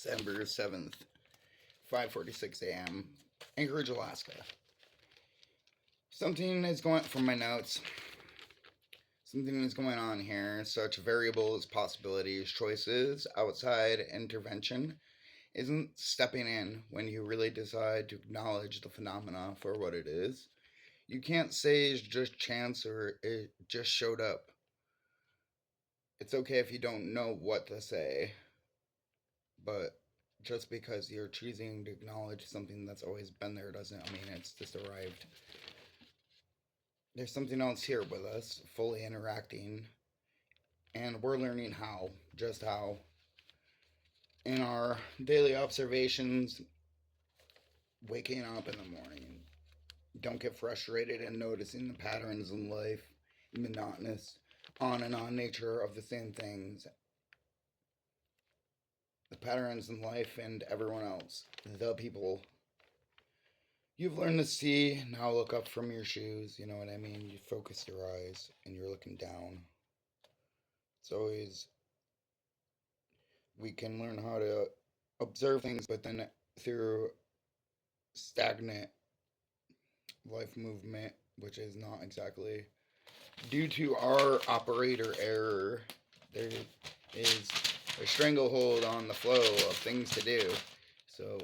December 7th, 5:46 a.m., Anchorage, Alaska. Something is going from my notes. Something is going on here. Such variables, possibilities, choices, outside intervention isn't stepping in when you really decide to acknowledge the phenomena for what it is. You can't say it's just chance or it just showed up. It's okay if you don't know what to say, but just because you're choosing to acknowledge something that's always been there doesn't mean it's just arrived. There's something else here with us, fully interacting, and we're learning how, just how. In our daily observations, waking up in the morning, don't get frustrated and noticing the patterns in life, monotonous, on and on nature of the same things, the patterns in life and everyone else, the people. You've learned to see, now look up from your shoes, you know what I mean? You focus your eyes and you're looking down. It's always, we can learn how to observe things, but then through stagnant life movement, which is not exactly due to our operator error, there is a stranglehold on the flow of things to do. So,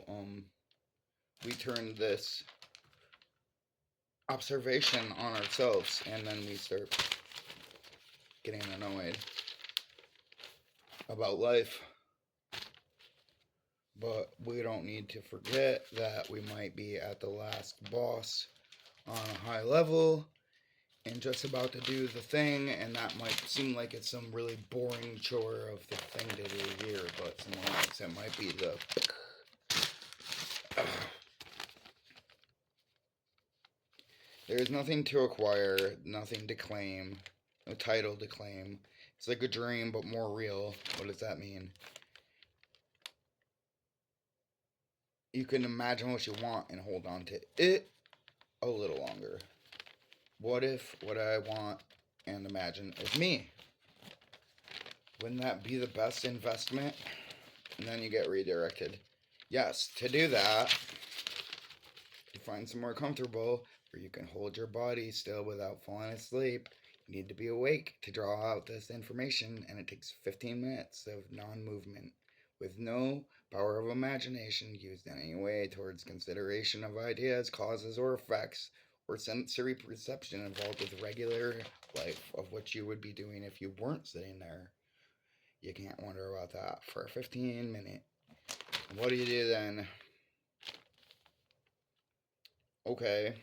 we turn this observation on ourselves and then we start getting annoyed about life. But we don't need to forget that we might be at the last boss on a high level and just about to do the thing, and that might seem like it's some really boring chore of the thing to do here, but someone else it might be the there's nothing to acquire, nothing to claim, no title to claim. It's like a dream but more real. What does that mean? You can imagine what you want and hold on to it a little longer. What if what I want and imagine is me? Wouldn't that be the best investment? And then you get redirected. Yes, to do that, you find somewhere comfortable where you can hold your body still without falling asleep. You need to be awake to draw out this information, and it takes 15 minutes of non-movement with no power of imagination used in any way towards consideration of ideas, causes, or effects, or sensory perception involved with regular life of what you would be doing if you weren't sitting there. You can't wonder about that for a 15-minute. What do you do then? Okay.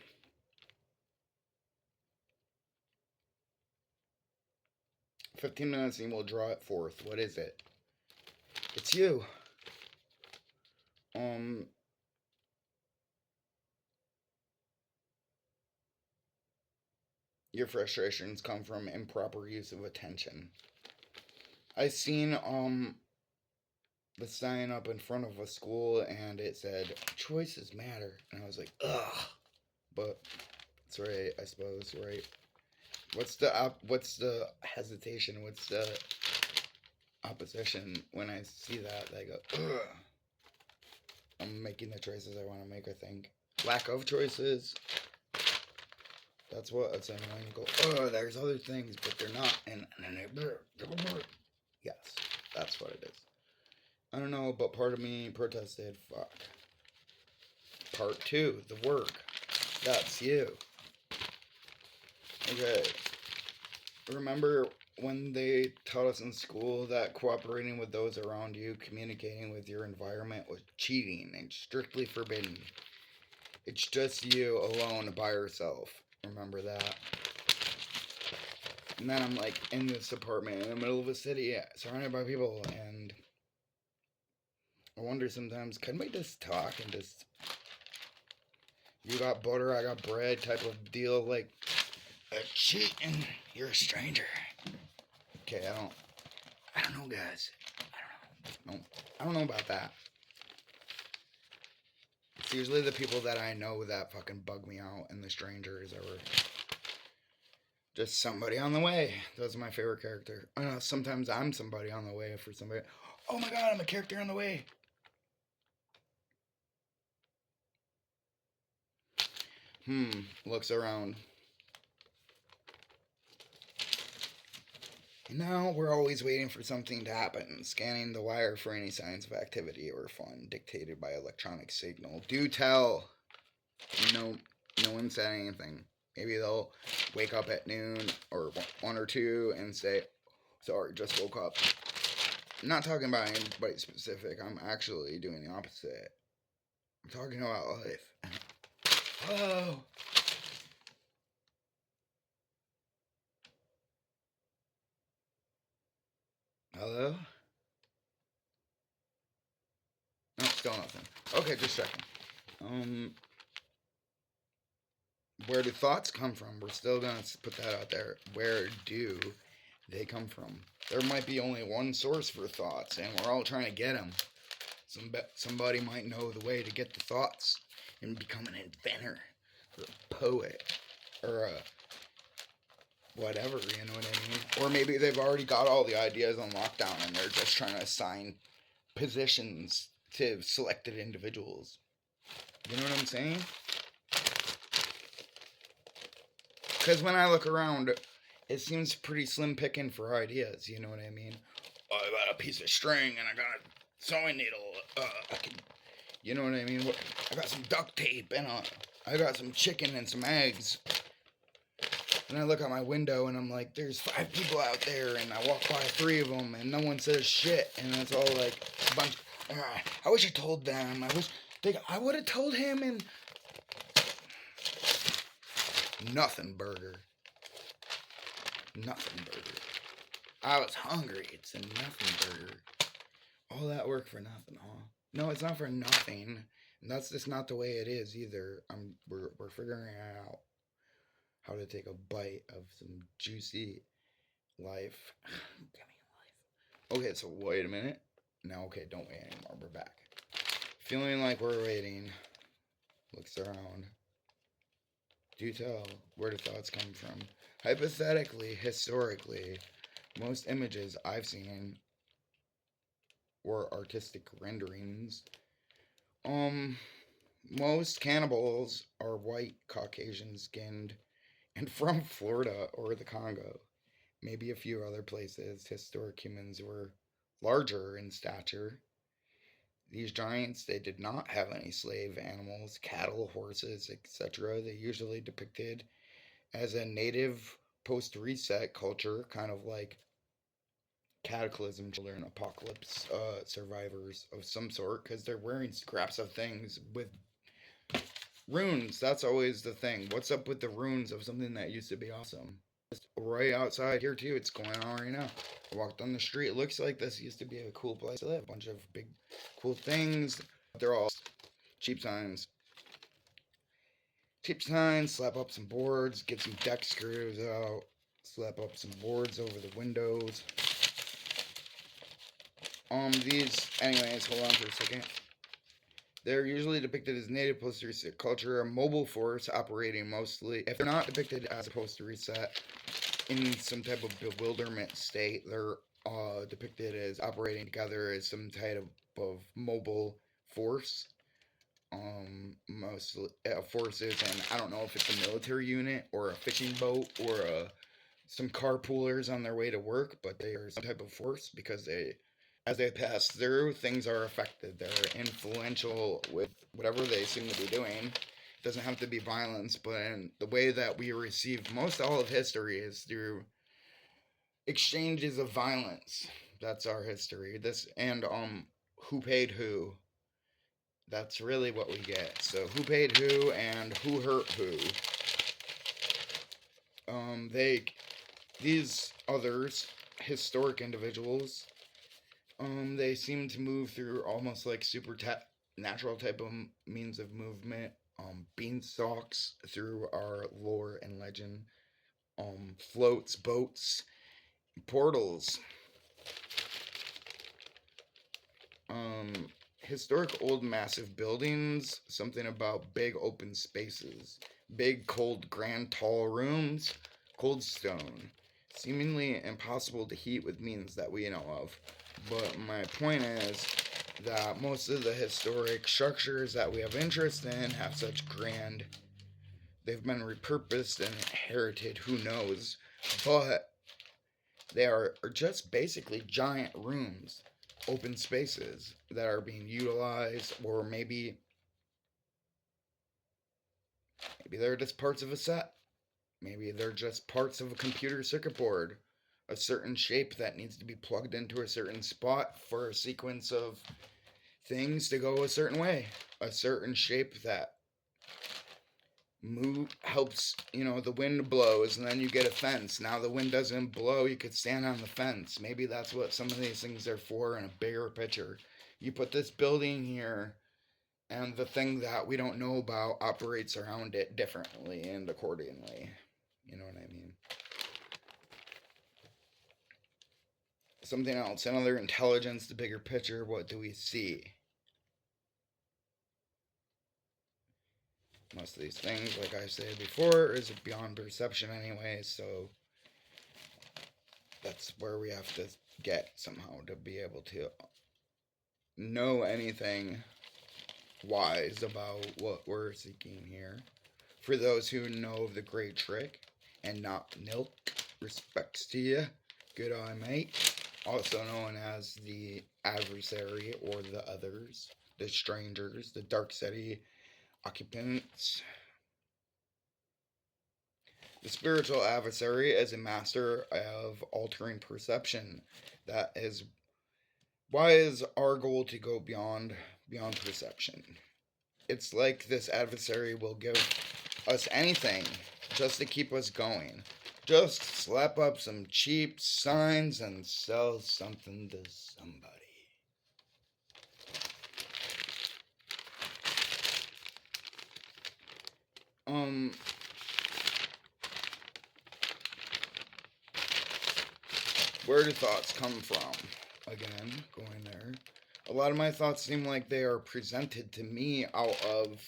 "15 minutes and we'll draw it forth." What is it? It's you. Um, your frustrations come from improper use of attention. I seen the sign up in front of a school and it said choices matter, and I was like, ugh. But it's right, I suppose, right? What's the hesitation? What's the opposition when I see that? I go, ugh. I'm making the choices I want to make, I think. Lack of choices. That's what it's annoying. You go, oh, there's other things, but they're not. And then they, yes, that's what it is. I don't know, but part of me protested. Fuck. Part two, the work. That's you. Okay. Remember when they taught us in school that cooperating with those around you, communicating with your environment was cheating and strictly forbidden? It's just you alone by yourself. Remember that? And then I'm like in this apartment in the middle of a city, surrounded by people, and I wonder sometimes, can we just talk and just, you got butter, I got bread type of deal, like a cheating, you're a stranger. Okay, I don't know, guys. I don't know about that. It's usually the people that I know that fucking bug me out, and the strangers are just somebody on the way. Those are my favorite character. I know sometimes I'm somebody on the way for somebody. Oh my god, I'm a character on the way. Looks around. Now we're always waiting for something to happen, scanning the wire for any signs of activity or fun dictated by electronic signal. Do tell. No, no one said anything. Maybe they'll wake up at noon or 1 or 2 and say, "Sorry, just woke up." I'm not talking about anybody specific. I'm actually doing the opposite. I'm talking about life. Hello. Hello? No, still nothing. Okay, just checking. Where do thoughts come from? We're still gonna put that out there. Where do they come from? There might be only one source for thoughts, and we're all trying to get them. Somebody might know the way to get the thoughts and become an inventor, or a poet, or a whatever, you know what I mean? Or maybe they've already got all the ideas on lockdown and they're just trying to assign positions to selected individuals. You know what I'm saying? Because when I look around, it seems pretty slim picking for ideas. You know what I mean? Oh, I got a piece of string and I got a sewing needle. You know what I mean? I got some duct tape and I got some chicken and some eggs. And I look out my window and I'm like, there's 5 people out there, and I walk by 3 of them and no one says shit, and it's all like a bunch. I wish I told them. I would have told him. And nothing burger. Nothing burger. I was hungry. It's a nothing burger. All that work for nothing, huh? No, it's not for nothing. And that's just not the way it is either. We're figuring out how to take a bite of some juicy life. Give me life. Okay, so wait a minute. No, okay, don't wait anymore. We're back. Feeling like we're waiting. Looks around. Do tell. Where do thoughts come from? Hypothetically, historically, most images I've seen were artistic renderings. Most cannibals are white, Caucasian skinned, and from Florida or the Congo. Maybe a few other places. Historic humans were larger in stature. These giants, they did not have any slave animals, cattle, horses, etc. They usually depicted as a native post-reset culture, kind of like cataclysm children, apocalypse survivors of some sort, because they're wearing scraps of things with runes. That's always the thing. What's up with the runes of something that used to be awesome? Just right outside here too, it's going on right now. I walked on the street. It looks like this used to be a cool place to live. A bunch of big, cool things. They're all cheap signs. Cheap signs. Slap up some boards. Get some deck screws out. Slap up some boards over the windows. Anyways, hold on for a second. They're usually depicted as native post-reset culture, a mobile force operating mostly. If they're not depicted as a post-reset in some type of bewilderment state, they're depicted as operating together as some type of mobile force. Mostly forces, and I don't know if it's a military unit or a fishing boat or some carpoolers on their way to work, but they are some type of force because as they pass through, things are affected. They're influential with whatever they seem to be doing. It doesn't have to be violence, but in the way that we receive most all of history is through exchanges of violence. That's our history. This and who paid who. That's really what we get. So who paid who and who hurt who. These others, historic individuals, they seem to move through almost like natural type of means of movement. Beanstalks through our lore and legend. Floats, boats, portals. Historic old massive buildings. Something about big open spaces. Big, cold, grand, tall rooms. Cold stone. Seemingly impossible to heat with means that we know of. But my point is that most of the historic structures that we have interest in have such grand they've been repurposed and inherited, who knows, but they are just basically giant rooms, open spaces that are being utilized, or maybe they're just parts of a set. Maybe they're just parts of a computer circuit board, a certain shape that needs to be plugged into a certain spot for a sequence of things to go a certain way, a certain shape that helps, the wind blows and then you get a fence. Now the wind doesn't blow, you could stand on the fence. Maybe that's what some of these things are for in a bigger picture. You put this building here, and the thing that we don't know about operates around it differently and accordingly. You know what I mean? Something else, another intelligence, the bigger picture. What do we see? Most of these things, like I said before, is beyond perception anyway, so that's where we have to get somehow to be able to know anything wise about what we're seeking here. For those who know of the great trick and not Nilk, respects to you. Good eye, mate. Also known as the adversary or the others, the strangers, the dark city occupants. The spiritual adversary is a master of altering perception. That is why is our goal to go beyond perception. It's like this adversary will give us anything just to keep us going. Just slap up some cheap signs and sell something to somebody. Where do thoughts come from? Again, going there. A lot of my thoughts seem like they are presented to me out of,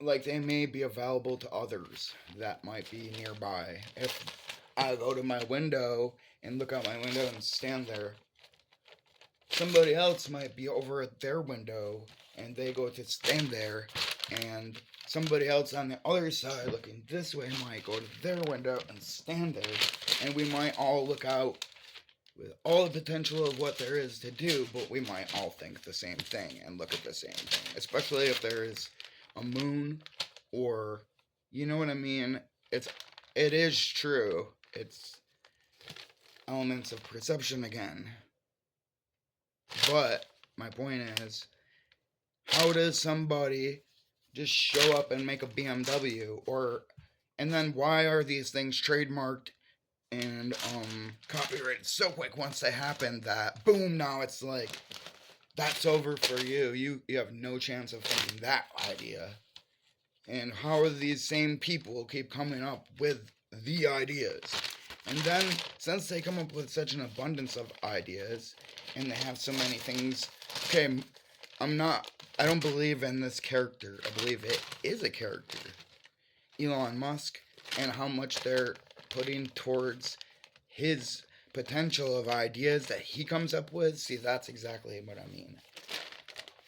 like they may be available to others that might be nearby. If I go to my window and look out my window and stand there, somebody else might be over at their window and they go to stand there, and somebody else on the other side looking this way might go to their window and stand there, and we might all look out with all the potential of what there is to do, but we might all think the same thing and look at the same thing, especially if there is a moon, or, you know what I mean? It is true. It's elements of perception again. But my point is, how does somebody just show up and make a BMW, and then why are these things trademarked and copyrighted so quick once they happen that boom, now it's like that's over for you. You have no chance of thinking that idea. And how are these same people keep coming up with the ideas? And then, since they come up with such an abundance of ideas, and they have so many things, okay, I don't believe in this character. I believe it is a character. Elon Musk, and how much they're putting towards his potential of ideas that he comes up with. See, that's exactly what I mean.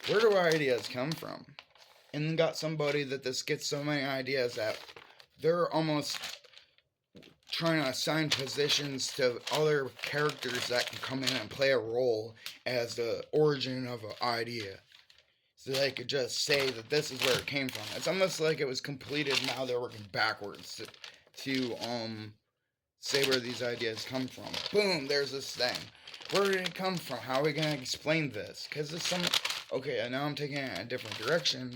Where do our ideas come from? And then got somebody that this gets so many ideas that they're almost trying to assign positions to other characters that can come in and play a role as the origin of an idea. So they could just say that this is where it came from. It's almost like it was completed, now they're working backwards to say where these ideas come from. Boom, there's this thing. Where did it come from? How are we going to explain this? Because it's okay, now I'm taking it in a different direction,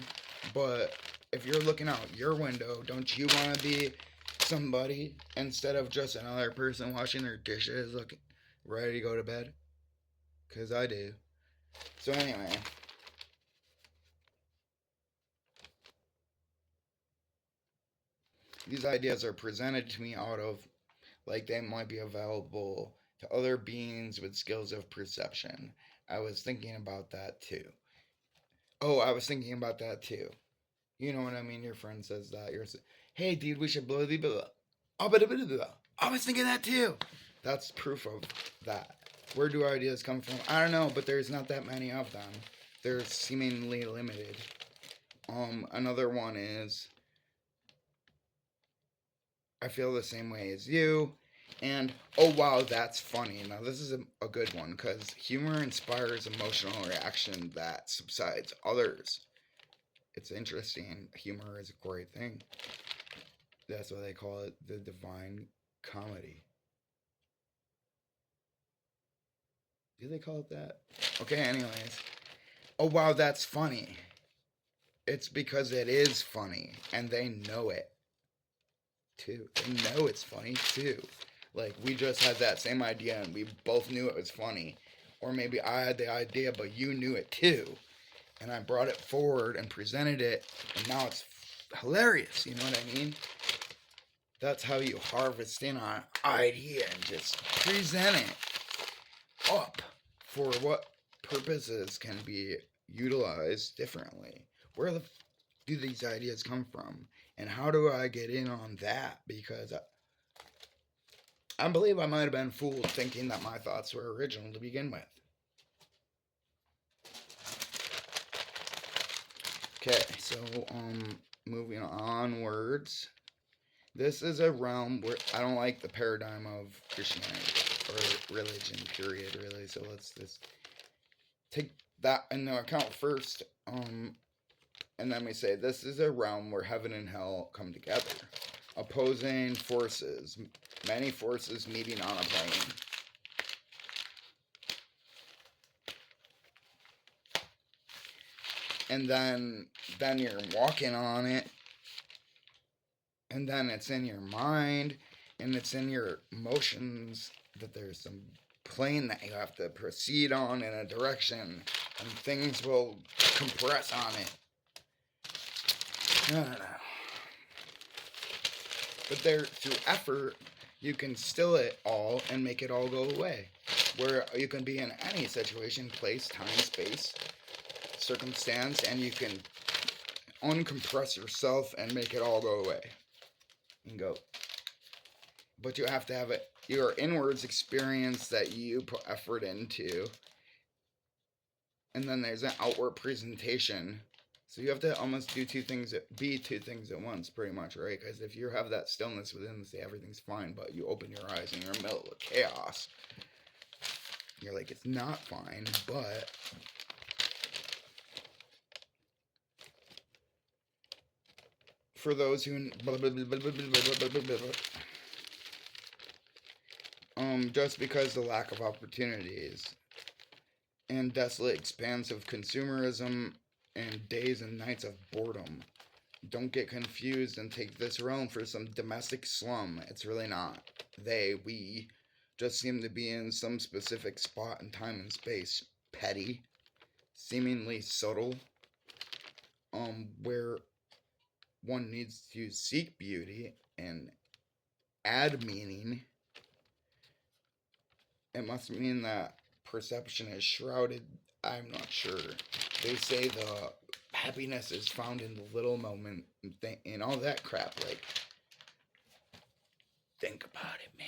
but if you're looking out your window, don't you want to be somebody instead of just another person washing their dishes, looking ready to go to bed? Because I do. So anyway, these ideas are presented to me out of, like, they might be available to other beings with skills of perception. I was thinking about that too. You know what I mean? Your friend says that. Hey, dude, we should blow the blah. I was thinking that too. That's proof of that. Where do ideas come from? I don't know, but there's not that many of them. They're seemingly limited. Another one is, I feel the same way as you. And, oh wow, that's funny. Now, this is a good one because humor inspires emotional reaction that subsides others. It's interesting. Humor is a great thing. That's why they call it the divine comedy. Do they call it that? Okay, anyways. Oh wow, that's funny. It's because it is funny and they know it too. They know it's funny too. Like, we just had that same idea and we both knew it was funny. Or maybe I had the idea, but you knew it too. And I brought it forward and presented it, and now it's hilarious. You know what I mean? That's how you harvest in on an idea and just present it up for what purposes can be utilized differently. Where do these ideas come from? And how do I get in on that? Because I believe I might have been fooled thinking that my thoughts were original to begin with. Okay, so moving onwards. This is a realm where I don't like the paradigm of Christianity or religion, period, really. So let's just take that into account first. And then we say this is a realm where heaven and hell come together. Opposing forces, many forces meeting on a plane. And then you're walking on it, and then it's in your mind, and it's in your emotions that there's some plane that you have to proceed on in a direction, and things will compress on it. I don't know. But there, through effort, you can still it all and make it all go away. Where you can be in any situation, place, time, space, circumstance, and you can uncompress yourself and make it all go away. And go. But you have to have it, your inwards experience that you put effort into. And then there's an outward presentation. So you have to almost do two things at once, pretty much, right? Because if you have that stillness within, say everything's fine, but you open your eyes and you're in the middle of chaos, you're like, it's not fine, but for those who just because the lack of opportunities and desolate expanse of consumerism and days and nights of boredom. Don't get confused and take this realm for some domestic slum. It's really not. We just seem to be in some specific spot in time and space. Petty, seemingly subtle, where one needs to seek beauty and add meaning. It must mean that perception is shrouded. I'm not sure. They say the happiness is found in the little moment and all that crap. Like, think about it, man.